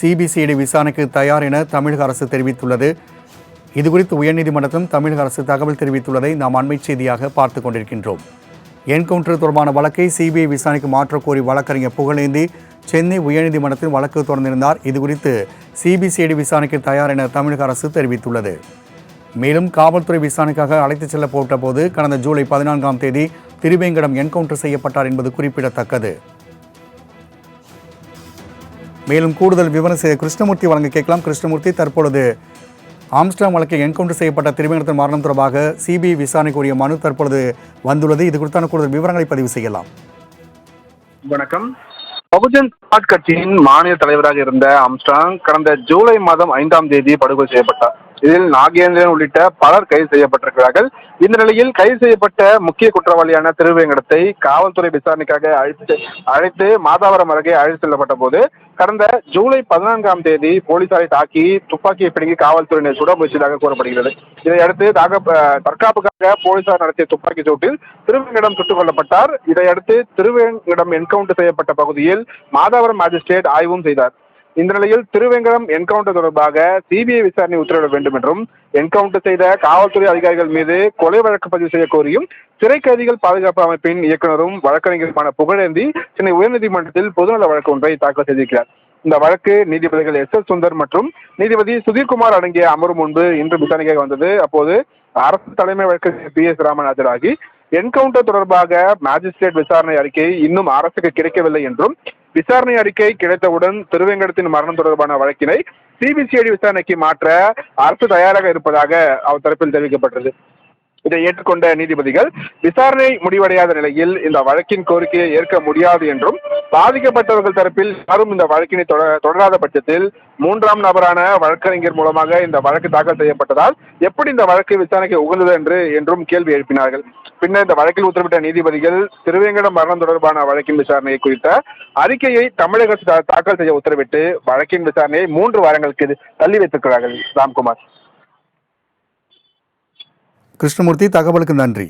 CBCID விசாரணைக்கு தயார் என தமிழக அரசு தெரிவித்துள்ளது. இதுகுறித்து உயர்நீதிமன்றத்திலும் தமிழக அரசு தகவல் தெரிவித்துள்ளதை நாம் அண்மை செய்தியாக பார்த்து கொண்டிருக்கின்றோம். என்கவுண்டர் தொடர்பான வழக்கை சிபிஐ விசாரணைக்கு மாற்றக் கோரி வழக்கறிஞர் புகழேந்தி சென்னை உயர்நீதிமன்றத்தில் வழக்கு தொடர்ந்திருந்தார். இதுகுறித்து சிபிசிஐடி விசாரணைக்கு தயார் என தமிழக அரசு தெரிவித்துள்ளது. மேலும் காவல்துறை விசாரணைக்காக அழைத்துச் செல்லப்பட்ட போது கடந்த ஜூலை 14ஆம் தேதி திருவேங்கடம் என்கவுண்டர் செய்யப்பட்டார் என்பது குறிப்பிடத்தக்கது. மேலும் கூடுதல் விவரம் கிருஷ்ணமூர்த்தி வழங்க கேட்கலாம். கிருஷ்ணமூர்த்தி, தற்பொழுது ஆம்ஸ்ட்ராங் வழக்கில் என்கவுண்டர் செய்யப்பட்ட திருவேங்கடத்தின் மரணம் தொடர்பாக சிபிஐ விசாரணைக்குரிய மனு தற்பொழுது வந்துள்ளது. இது குறித்தான கூடுதல் விவரங்களை பதிவு செய்யலாம். வணக்கம். பகுஜன் சமாஜ் கட்சியின் மாநில தலைவராக இருந்த ஆம்ஸ்ட்ராங் கடந்த ஜூலை மாதம் 5ஆம் தேதி படுகொலை செய்யப்பட்டார். இதில் நாகேந்திரன் உள்ளிட்ட பலர் கைது செய்யப்பட்டிருக்கிறார்கள். இந்த நிலையில் கைது செய்யப்பட்ட முக்கிய குற்றவாளியான திருவேங்கடத்தை காவல்துறை விசாரணைக்காக அழைத்து மாதாவரம் அருகே அழைத்து செல்லப்பட்ட போது கடந்த ஜூலை 14ஆம் தேதி போலீசாரை தாக்கி துப்பாக்கியை பிடுங்கி காவல்துறையினர் சுட முயற்சியாக கூறப்படுகிறது. இதையடுத்து தற்காப்புக்காக போலீசார் நடத்திய துப்பாக்கி சூட்டில் திருவேங்கடம் சுட்டுக் கொல்லப்பட்டார். இதையடுத்து திருவேங்கடம் என்கவுண்டர் செய்யப்பட்ட பகுதியில் மாதாவரம் மாஜிஸ்ட்ரேட் ஆய்வும் செய்தார். இந்த நிலையில் திருவேங்கடம் என்கவுண்டர் தொடர்பாக சிபிஐ விசாரணை உத்தரவிட வேண்டும் என்றும், என்கவுண்டர் செய்த காவல்துறை அதிகாரிகள் மீது கொலை வழக்கு பதிவு செய்ய கோரியும் சிறை கைதிகள் பாதுகாப்பு அமைப்பின் இயக்குநரும் வழக்கறிஞருமான புகழேந்தி சென்னை உயர்நீதிமன்றத்தில் பொதுநல வழக்கு ஒன்றை தாக்கல் செய்திருக்கிறார். இந்த வழக்கு நீதிபதிகள் எஸ் சுந்தர் மற்றும் நீதிபதி சுதீர்குமார் அடங்கிய அமர்வு முன்பு இன்று விசாரணைக்காக வந்தது. அப்போது அரசு தலைமை வழக்கறிஞர் PS ராமன் ஆஜராகி என்கவுண்டர் தொடர்பாக மாஜிஸ்ட்ரேட் விசாரணை அறிக்கை இன்னும் அரசுக்கு கிடைக்கவில்லை என்றும், விசாரணை அறிக்கை கிடைத்தவுடன் திருவேங்கடத்தின் மரணம் தொடர்பான வழக்கினை சிபிசிஐடி விசாரணைக்கு மாற்ற அரசு தயாராக இருப்பதாக அவர் தரப்பில் தெரிவிக்கப்பட்டது. இதை ஏற்றுக்கொண்ட நீதிபதிகள் விசாரணை முடிவடையாத நிலையில் இந்த வழக்கின் கோரிக்கையை ஏற்க முடியாது என்றும், பாதிக்கப்பட்டவர்கள் தரப்பில் யாரும் இந்த வழக்கினை தொடராத பட்சத்தில் 3ஆம் நபரான வழக்கறிஞர் மூலமாக இந்த வழக்கு தாக்கல் செய்யப்பட்டதால் எப்படி இந்த வழக்கு விசாரணைக்கு உகந்தது என்றும் கேள்வி எழுப்பினார்கள். பின்னர் இந்த வழக்கில் உத்தரவிட்ட நீதிபதிகள் திருவேங்கடம் மரணம் தொடர்பான வழக்கின் விசாரணையை குறித்த அறிக்கையை தமிழக அரசு தாக்கல் செய்ய உத்தரவிட்டு வழக்கின் விசாரணையை 3 வாரங்களுக்கு தள்ளி வைத்திருக்கிறார்கள். ராம்குமார். கிருஷ்ணமூர்த்தி, தகவலுக்கு நன்றி.